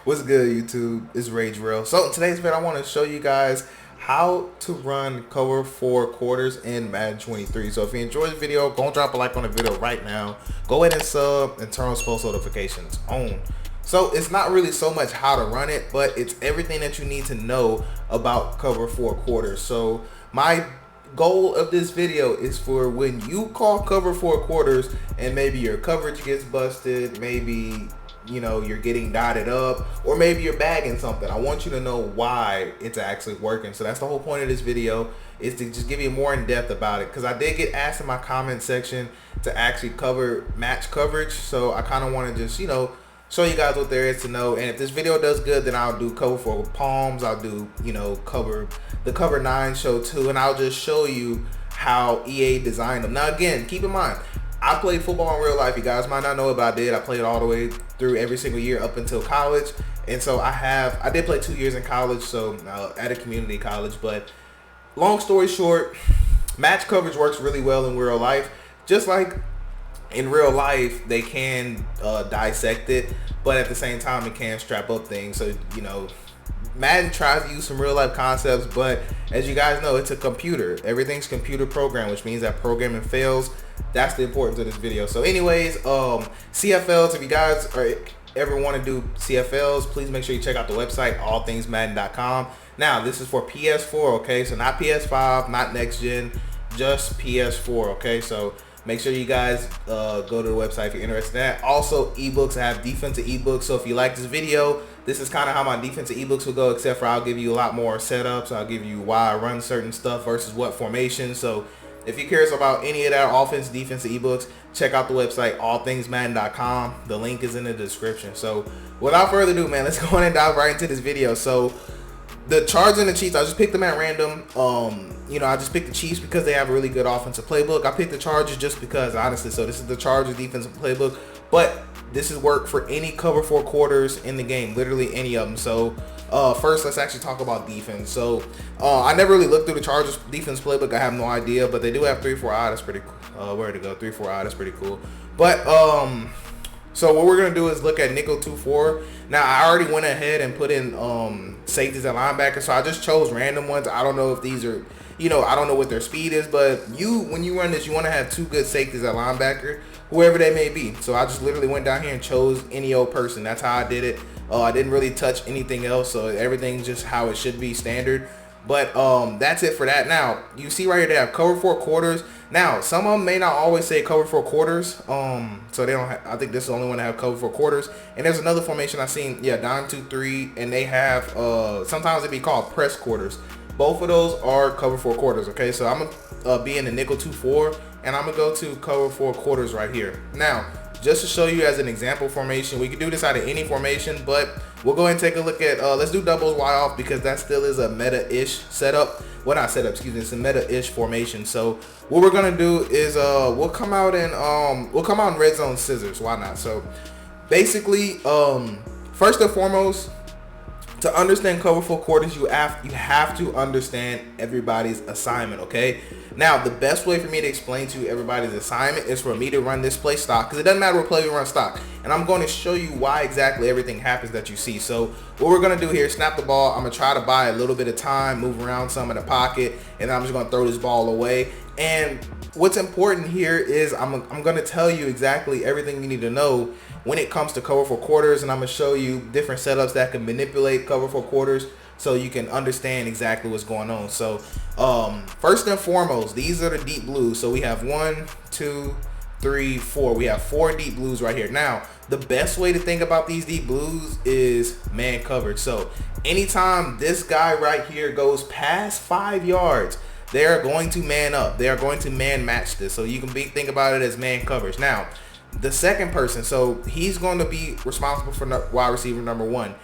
What's good, YouTube? It's Rage Real. So in today's video, I want to show you guys how to run cover 4 quarters in Madden 23. So if you enjoyed the video, go and drop a like on the video right now. Go ahead and sub and turn on post notifications on. So it's not really so much how to run it, but it's everything that you need to know about cover 4 quarters. So my goal of this video is for when you call cover 4 quarters and maybe your coverage gets busted, maybe you're getting dotted up, or maybe you're bagging something. I want you to know why it's actually working. So that's the whole point of this video, is to just give you more in depth about it, because I did get asked in my comment section to actually cover match coverage. So I kind of want to just show you guys what there is to know. And if this video does good, then I'll do cover for palms, I'll do cover 9 show too, and I'll just show you how EA designed them. Now again, keep in mind, I played football in real life. You guys might not know, but I did. I played all the way through every single year up until college. And so I did play 2 years in college, so at a community college. But long story short, match coverage works really well in real life. Just like in real life, they can dissect it, but at the same time, it can strap up things. So, Madden tries to use some real life concepts, but as you guys know, it's a computer. Everything's computer programmed, which means that programming fails. That's the importance of this video. So anyways, CFLs, if you guys ever want to do CFLs, please make sure you check out the website, allthingsmadden.com. Now, this is for PS4, okay? So not PS5, not next gen, just PS4, okay? So make sure you guys go to the website if you're interested in that. Also, eBooks, I have defensive eBooks. So if you like this video, this is kind of how my defensive eBooks will go, except for I'll give you a lot more setups. I'll give you why I run certain stuff versus what formation. So if you're curious about any of that offense, defensive eBooks, check out the website, allthingsmadden.com. The link is in the description. So without further ado, man, let's go on and dive right into this video. So the Chargers and the Chiefs, I just picked them at random. I just picked the Chiefs because they have a really good offensive playbook. I picked the Chargers just because, honestly. So this is the Chargers defensive playbook, but this is work for any cover 4 quarters in the game, literally any of them. So first, let's actually talk about defense. So I never really looked through the Chargers defense playbook. I have no idea, but they do have 3-4-I. That's pretty cool. Where to go? 3-4-I. That's pretty cool. But so what we're gonna do is look at nickel 2-4. Now I already went ahead and put in safeties and linebackers, so I just chose random ones. I don't know if these are, I don't know what their speed is, but when you run this, you want to have 2 good safeties at linebacker, whoever they may be. So I just literally went down here and chose any old person. That's how I did it. I didn't really touch anything else, so everything's just how it should be, standard. But that's it for that. Now you see right here they have cover 4 quarters. Now some of them may not always say cover 4 quarters, so they don't have, I think this is the only one that have cover 4 quarters. And there's another formation I seen, yeah, dime 2-3, and they have sometimes it be called press quarters. Both of those are cover 4 quarters. Okay, so I'm gonna be in the nickel 2-4, and I'm gonna go to cover 4 quarters right here. Now, just to show you as an example formation, we can do this out of any formation, but we'll go ahead and take a look at, let's do doubles wide off, because that still is a meta-ish setup. Well, not setup, excuse me, it's a meta-ish formation. So what we're gonna do is we'll come out in red zone scissors. Why not? So basically, first and foremost, to understand cover 4 quarters, you have to understand everybody's assignment, okay? Now, the best way for me to explain to you everybody's assignment is for me to run this play stock, because it doesn't matter what play we run stock. And I'm going to show you why exactly everything happens that you see. So what we're going to do here, snap the ball. I'm going to try to buy a little bit of time, move around some in the pocket, and I'm just going to throw this ball away. And what's important here is I'm going to tell you exactly everything you need to know when it comes to cover 4 quarters, and I'm going to show you different setups that can manipulate cover 4 quarters so you can understand exactly what's going on. So first and foremost, these are the deep blues. So we have 1, 2, 3, 4. We have 4 deep blues right here. Now, the best way to think about these deep blues is man coverage. So anytime this guy right here goes past 5 yards, they are going to man up. They are going to man match this. So you can think about it as man coverage. Now, the second person, so he's going to be responsible for wide receiver number 1.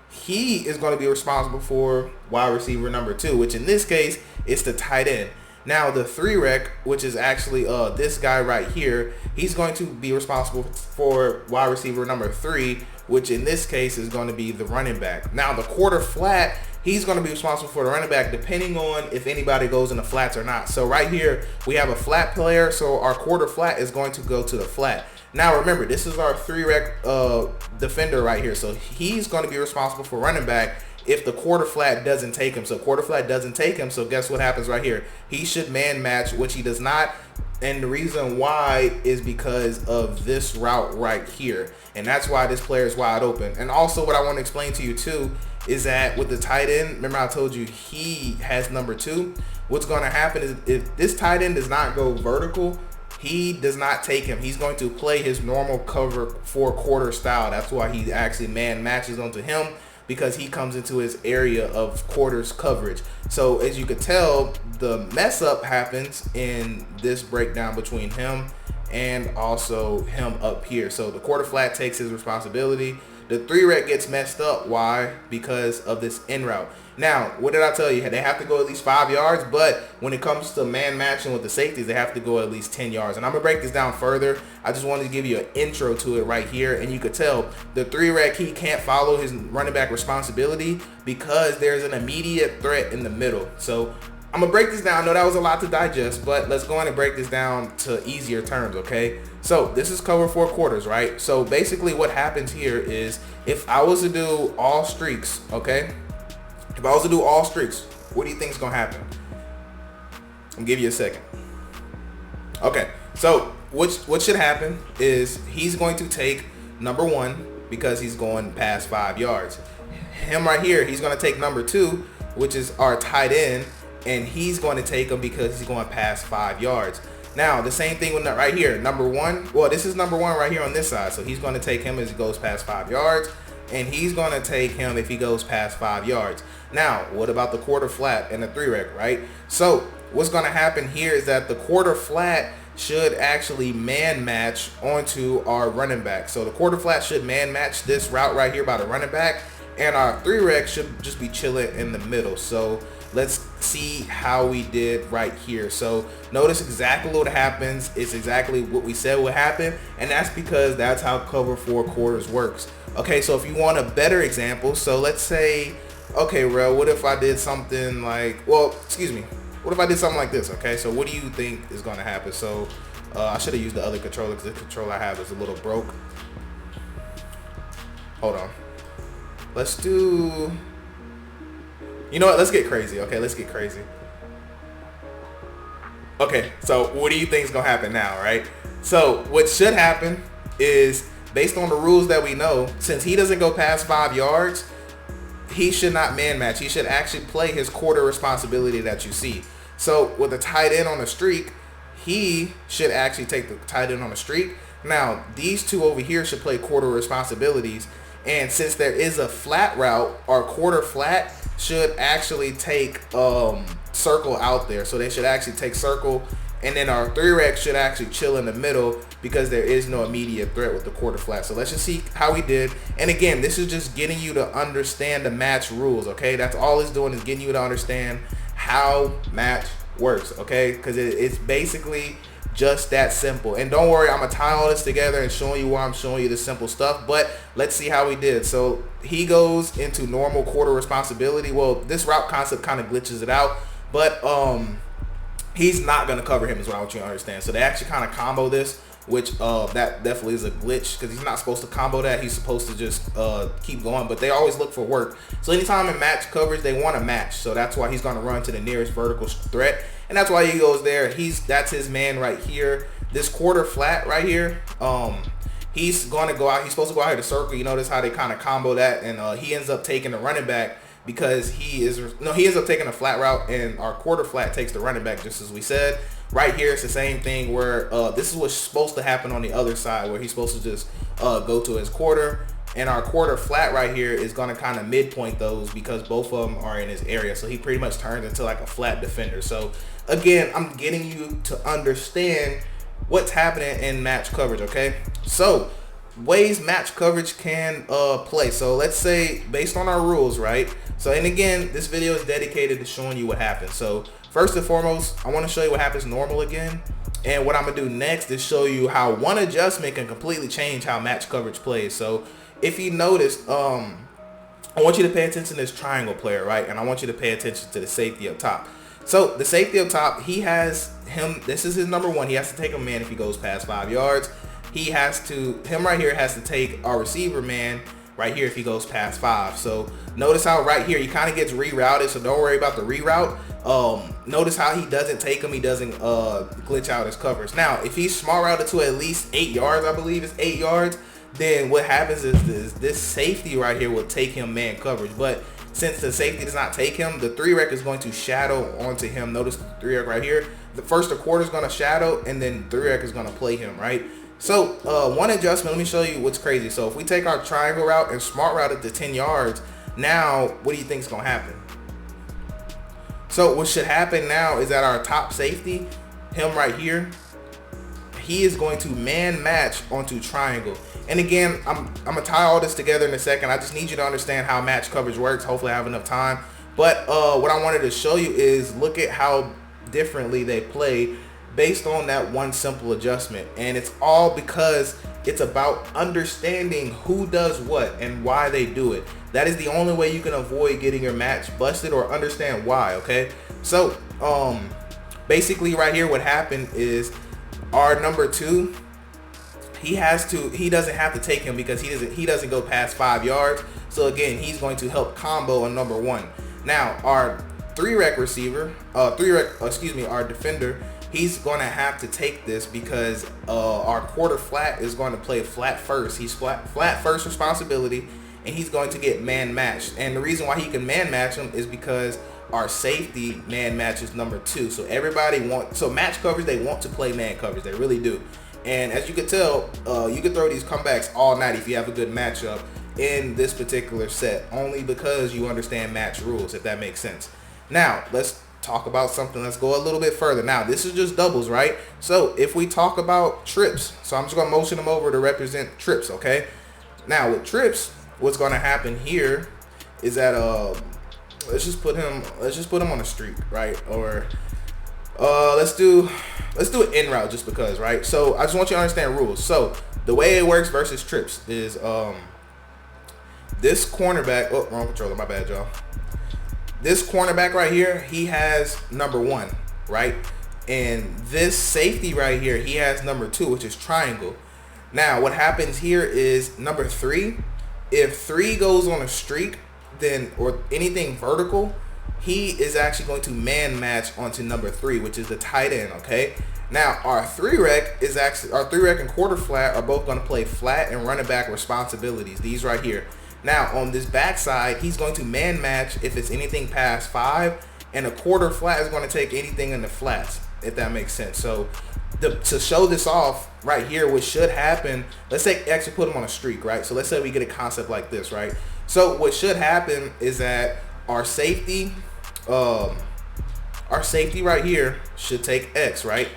He is going to be responsible for wide receiver number 2, which in this case is the tight end. Now the 3 rec, which is actually this guy right here, he's going to be responsible for wide receiver number 3, which in this case is going to be the running back. Now the quarter flat, he's going to be responsible for the running back depending on if anybody goes in the flats or not. So right here we have a flat player, so our quarter flat is going to go to the flat. Now remember, this is our 3-rec defender right here, so he's going to be responsible for running back if the quarter flat doesn't take him. So quarter flat doesn't take him, so guess what happens right here? He should man match, which he does not. And the reason why is because of this route right here. And that's why this player is wide open. And also what I want to explain to you too is that with the tight end, remember I told you he has number 2. What's going to happen is if this tight end does not go vertical, he does not take him. He's going to play his normal cover 4 quarter style. That's why he actually man matches onto him, because he comes into his area of quarters coverage. So as you could tell, the mess up happens in this breakdown between him and also him up here. So the quarter flat takes his responsibility. The 3-rec gets messed up. Why? Because of this in route. Now, what did I tell you? They have to go at least 5 yards, but when it comes to man matching with the safeties, they have to go at least 10 yards. And I'm going to break this down further. I just wanted to give you an intro to it right here. And you could tell the 3-rec, he can't follow his running back responsibility because there's an immediate threat in the middle. So I'm going to break this down. I know that was a lot to digest, but let's go on and break this down to easier terms, okay? So this is cover 4 quarters, right? So basically what happens here is if I was to do all streaks, okay? If I was to do all streaks, what do you think is going to happen? I'll give you a second. Okay, so what should happen is he's going to take number 1 because he's going past 5 yards. Him right here, he's going to take number 2, which is our tight end, and he's going to take him because he's going past 5 yards. Now, the same thing with that right here. Number 1, well, this is number 1 right here on this side. So he's going to take him as he goes past 5 yards, and he's going to take him if he goes past 5 yards. Now, what about the quarter flat and the 3-rec, right? So what's going to happen here is that the quarter flat should actually man match onto our running back. So the quarter flat should man match this route right here by the running back, and our 3-rec should just be chilling in the middle. So let's see how we did right here. So notice exactly what happens. It's exactly what we said would happen, and that's because that's how cover 4 quarters works. Okay, so if you want a better example, so let's say, okay, Rel, what if I did something like, well, excuse me, what if I did something like this? Okay, so what do you think is going to happen? So I should have used the other controller because the controller I have is a little broke. Hold on. Let's do, you know what? Let's get crazy. Okay, let's get crazy. Okay, so what do you think is going to happen now, right? So what should happen is, based on the rules that we know, since he doesn't go past 5 yards, he should not man match. He should actually play his quarter responsibility that you see. So with a tight end on the streak, he should actually take the tight end on the streak. Now, these two over here should play quarter responsibilities. And since there is a flat route, our quarter flat should actually take circle out there. So they should actually take circle, and then our 3-rec should actually chill in the middle because there is no immediate threat with the quarter flat. So let's just see how we did. And again, this is just getting you to understand the match rules, okay? That's all it's doing, is getting you to understand how match works, okay? Because it's basically just that simple. And don't worry, I'm gonna tie all this together and showing you why I'm showing you the simple stuff. But let's see how we did. So he goes into normal quarter responsibility. Well, this route concept kind of glitches it out, but he's not gonna cover him is what I want you to understand. So they actually kind of combo this, which that definitely is a glitch because he's not supposed to combo that. He's supposed to just keep going, but they always look for work. So anytime in match coverage, they want to match. So that's why he's going to run to the nearest vertical threat, and that's why he goes there. That's his man right here. This quarter flat right here, he's going to go out. He's supposed to go out here to circle. You notice how they kind of combo that, and he ends up taking the running back because he ends up taking a flat route, and our quarter flat takes the running back, just as we said. Right here, it's the same thing where this is what's supposed to happen on the other side, where he's supposed to just go to his quarter, and our quarter flat right here is going to kind of midpoint those because both of them are in his area. So he pretty much turns into like a flat defender. So again, I'm getting you to understand what's happening in match coverage, okay? So ways match coverage can play. So let's say based on our rules, right? So, and again, this video is dedicated to showing you what happens. So first and foremost, I want to show you what happens normal again. And what I'm going to do next is show you how one adjustment can completely change how match coverage plays. So if you notice, I want you to pay attention to this triangle player, right? And I want you to pay attention to the safety up top. So the safety up top, he has him, this is his number 1. He has to take a man if he goes past 5 yards. him right here has to take our receiver man right here if he goes past 5. So notice how right here he kind of gets rerouted, so don't worry about the reroute. Notice how he doesn't take him, he doesn't glitch out his covers. Now if he's smart routed to at least 8 yards, I believe it's 8 yards, then what happens is this safety right here will take him man coverage. But since the safety does not take him, the 3-rec is going to shadow onto him. Notice the 3-rec right here. The first, the quarter is going to shadow, and then 3-rec is going to play him, right? So one adjustment, let me show you what's crazy. So if we take our triangle route and smart route it to 10 yards, now what do you think is going to happen? So what should happen now is that our top safety, him right here, he is going to man match onto triangle. And again, I'm gonna tie all this together in a second. I just need you to understand how match coverage works. Hopefully I have enough time. But what I wanted to show you is look at how differently they play based on that one simple adjustment. And it's all because it's about understanding who does what and why they do it. That is the only way you can avoid getting your match busted, or understand why, okay? So basically right here what happened is our number 2, he doesn't have to take him because he doesn't go past 5 yards. So again, he's going to help combo on number 1. Now our 3-rec receiver, our defender, he's going to have to take this because our quarter flat is going to play flat first. He's flat first responsibility, and he's going to get man matched. And the reason why he can man match him is because our safety man matches number 2. So match coverage, they want to play man coverage, they really do. And as you can tell, you can throw these comebacks all night if you have a good matchup in this particular set, only because you understand match rules, if that makes sense. Now let's talk about something. Let's go a little bit further. Now this is just doubles, right? So if we talk about trips, so I'm just going to motion them over to represent trips, okay? Now with trips, what's going to happen here is that let's just put him on a streak, right? Or let's do an in route just because, right? So I just want you to understand rules. So the way it works versus trips is this cornerback, oh, wrong controller, my bad, y'all. This cornerback right here, he has number 1, right? And this safety right here, he has number 2, which is triangle. Now what happens here is number 3, if 3 goes on a streak, then, or anything vertical, he is actually going to man match onto number 3, which is the tight end, okay? Now our 3-rec and quarter flat are both going to play flat and running back responsibilities, these right here. Now on this backside, he's going to man match if it's anything past 5, and a quarter flat is going to take anything in the flats, if that makes sense. So to show this off right here, what should happen, let's say actually put him on a streak, right? So let's say we get a concept like this, right? So what should happen is that our safety right here should take X, right?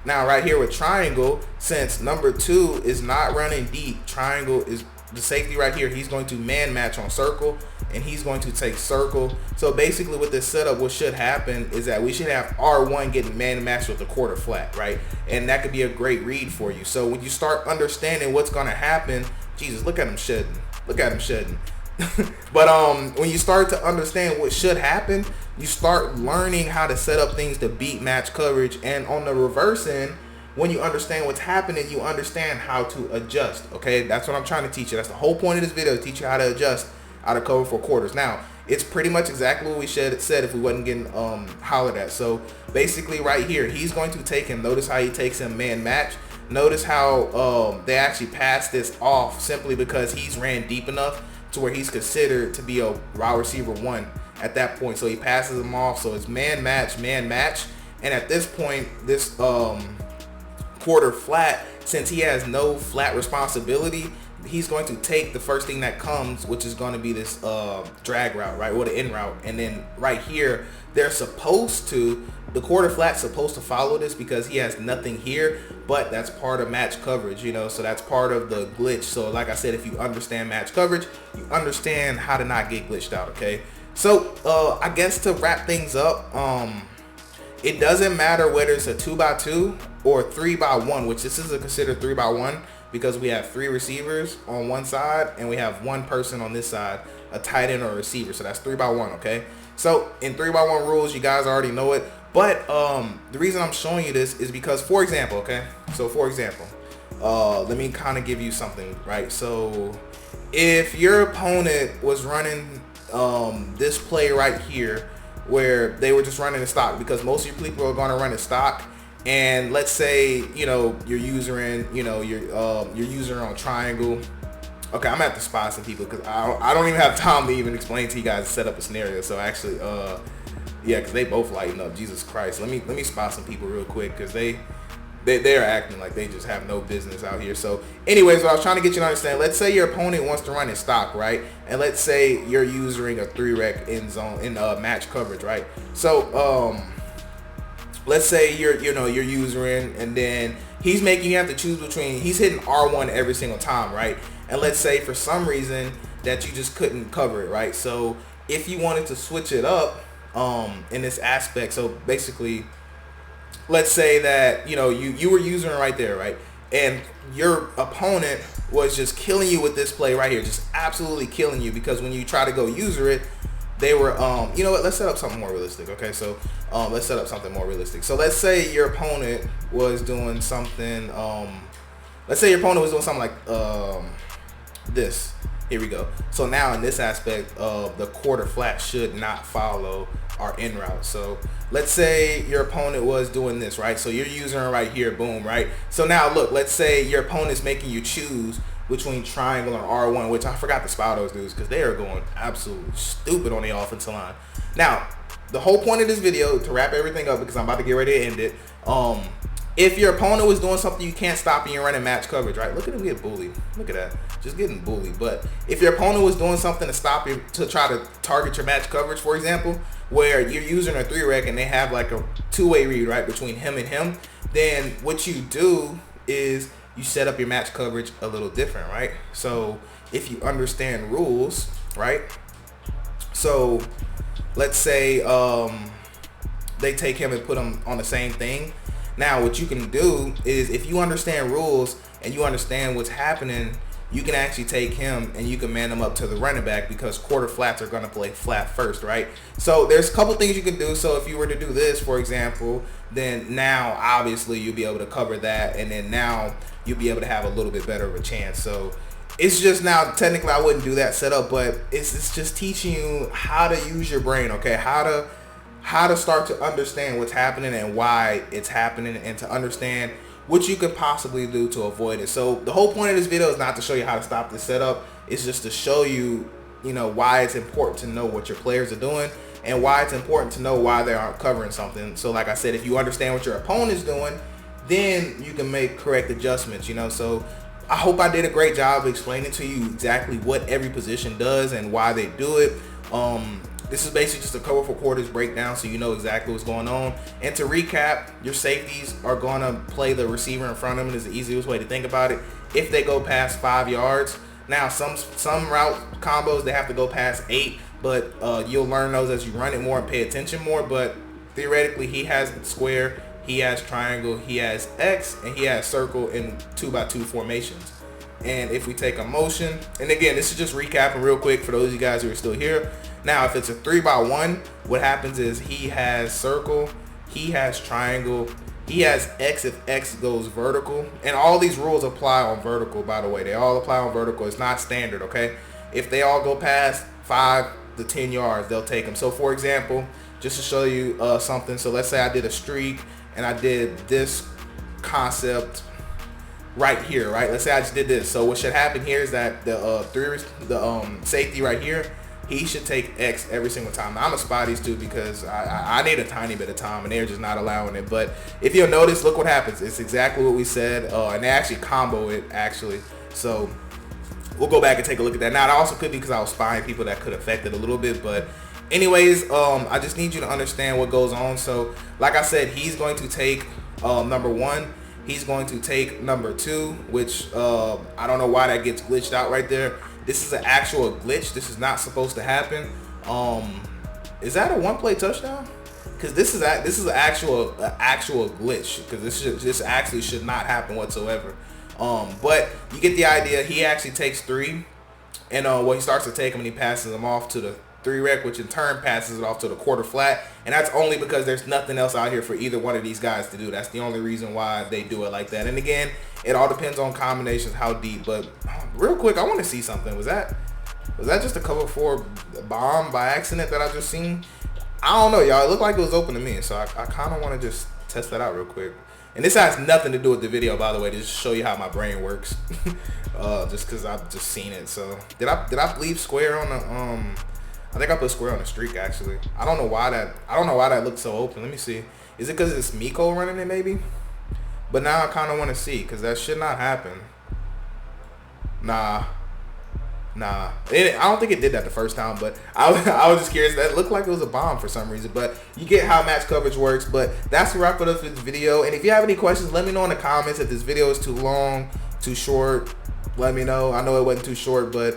Now right here with triangle, since number 2 is not running deep, triangle is the safety right here, he's going to man match on circle, and he's going to take circle. So basically with this setup, what should happen is that we should have R1 getting man matched with the quarter flat, right? And that could be a great read for you. So when you start understanding what's going to happen, Jesus, look at him shedding. Look at him shedding. But when you start to understand what should happen, you start learning how to set up things to beat match coverage. And on the reverse end, when you understand what's happening, you understand how to adjust. Okay, that's what I'm trying to teach you. That's the whole point of this video, to teach you how to adjust out of cover for quarters. Now it's pretty much exactly what we said if we wasn't getting hollered at. So basically right here, he's going to take him. Notice how he takes him man match. Notice how they actually passed this off simply because he's ran deep enough to where he's considered to be a wide receiver 1 at that point. So he passes him off. So it's man match. And at this point, this quarter flat, since he has no flat responsibility, he's going to take the first thing that comes, which is going to be this drag route, right, or the in route. And then right here, the quarter flat's supposed to follow this because he has nothing here, but that's part of match coverage, you know, so that's part of the glitch. So like I said, if you understand match coverage, you understand how to not get glitched out, okay? So I guess to wrap things up, it doesn't matter whether it's a 2x2 or 3x1, which this is considered 3x1 because we have 3 receivers on one side and we have 1 person on this side, a tight end or a receiver. So that's 3x1, okay? So in 3x1 rules, you guys already know it. But the reason I'm showing you this is because, for example, okay? So for example, let me kind of give you something, right? So if your opponent was running this play right here, where they were just running a stock, because most of your people are going to run a stock, and let's say your user in your user on triangle. Okay, I'm at the spot some people because I don't even have time to even explain to you guys to set up a scenario. So actually, yeah, because they both lighten up. Jesus Christ, let me spot some people real quick because they're acting like they just have no business out here. So anyways, what I was trying to get you to understand, let's say your opponent wants to run in stock, right? And let's say you're using a 3-rec in zone in match coverage, right? So let's say you're using, and then he's making you have to choose between, he's hitting R1 every single time, right? And let's say for some reason that you just couldn't cover it, right? So if you wanted to switch it up in this aspect, so basically let's say that you were using it right there, right? And your opponent was just killing you with this play right here, just absolutely killing you, because when you try to go user it, they were you know what, let's set up something more realistic. Okay, so let's set up something more realistic. So let's say your opponent was doing something like this. Here we go. So now in this aspect, the quarter flat should not follow our in route. So let's say your opponent was doing this, right? So you're using it right here, boom, right? So now look, let's say your opponent's making you choose between triangle and R1, which I forgot to spot those dudes because they are going absolutely stupid on the offensive line. Now, the whole point of this video, to wrap everything up because I'm about to get ready to end it, if your opponent was doing something you can't stop and you're running match coverage, right? Look at him get bullied. Look at that. Just getting bullied. But if your opponent was doing something to stop you, to try to target your match coverage, for example, where you're using a 3-rec and they have like a 2-way read, right, between him and him, then what you do is you set up your match coverage a little different, right? So if you understand rules, right? So let's say they take him and put him on the same thing. Now, what you can do is, if you understand rules and you understand what's happening, you can actually take him and you can man him up to the running back, because quarter flats are going to play flat first, right? So there's a couple things you can do. So if you were to do this, for example, then now obviously you'll be able to cover that, and then now you'll be able to have a little bit better of a chance. So it's just, now technically I wouldn't do that setup, but it's just teaching you how to use your brain, okay? How to start to understand what's happening and why it's happening, and to understand what you could possibly do to avoid it. So the whole point of this video is not to show you how to stop this setup. It's just to show you, why it's important to know what your players are doing, and why it's important to know why they aren't covering something. So like I said, if you understand what your opponent's doing, then you can make correct adjustments, So I hope I did a great job of explaining to you exactly what every position does and why they do it. This is basically just a cover for quarters breakdown, so you know exactly what's going on. And to recap, your safeties are going to play the receiver in front of them. Is the easiest way to think about it. If they go past 5 yards, now some route combos they have to go past 8, but you'll learn those as you run it more and pay attention more. But theoretically, he has square, he has triangle, he has X, and he has circle in 2x2 formations. And if we take a motion, and again, this is just recapping real quick for those of you guys who are still here. Now, if it's a 3x1, what happens is he has circle, he has triangle, he has X if X goes vertical. And all these rules apply on vertical, by the way. They all apply on vertical. It's not standard, okay? If they all go past 5 to 10 yards, they'll take them. So, for example, just to show you something. So, let's say I did a streak and I did this concept right here, right? Let's say I just did this. So what should happen here is that the safety right here, he should take X every single time. Now, I'm a spot these two because I need a tiny bit of time, and they're just not allowing it. But if you'll notice, look what happens. It's exactly what we said, and they actually combo it, actually. So we'll go back and take a look at that. Now, it also could be because I was spying people that could affect it a little bit. But anyways, I just need you to understand what goes on. So like I said, he's going to take number 1. He's going to take number 2, which I don't know why that gets glitched out right there. This is an actual glitch. This is not supposed to happen. Is that a one-play touchdown? Because this is an actual glitch. Because this actually should not happen whatsoever. But you get the idea. He actually takes 3, and he starts to take him and he passes him off to 3 rec, which in turn passes it off to the quarter flat. And that's only because there's nothing else out here for either one of these guys to do. That's the only reason why they do it like that. And again, it all depends on combinations, how deep. But real quick, I want to see something. Was that just a cover 4 bomb by accident that I just seen? I don't know, y'all. It looked like it was open to me, so I kind of want to just test that out real quick. And this has nothing to do with the video, by the way, to just show you how my brain works. Just because I've just seen it. So did I leave square on the I think I put square on the streak actually. I don't know why that looked so open. Let me see. Is it because it's Miko running it maybe? But now I kind of want to see, because that should not happen. Nah. I don't think it did that the first time, but I was just curious. That looked like it was a bomb for some reason, but you get how match coverage works. But that's a wrap it up for this video. And if you have any questions, let me know in the comments. If this video is too long, too short, let me know. I know it wasn't too short, but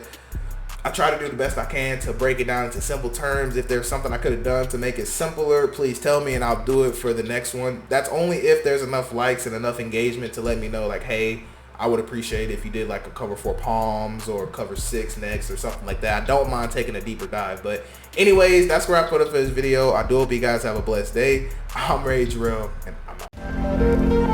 I try to do the best I can to break it down into simple terms. If there's something I could have done to make it simpler, please tell me and I'll do it for the next one. That's only if there's enough likes and enough engagement to let me know, like, hey, I would appreciate it if you did like a cover 4 palms or cover 6 next or something like that. I don't mind taking a deeper dive. But anyways, that's where I put up for this video. I do hope you guys have a blessed day. I'm Rage Real, and I'm out.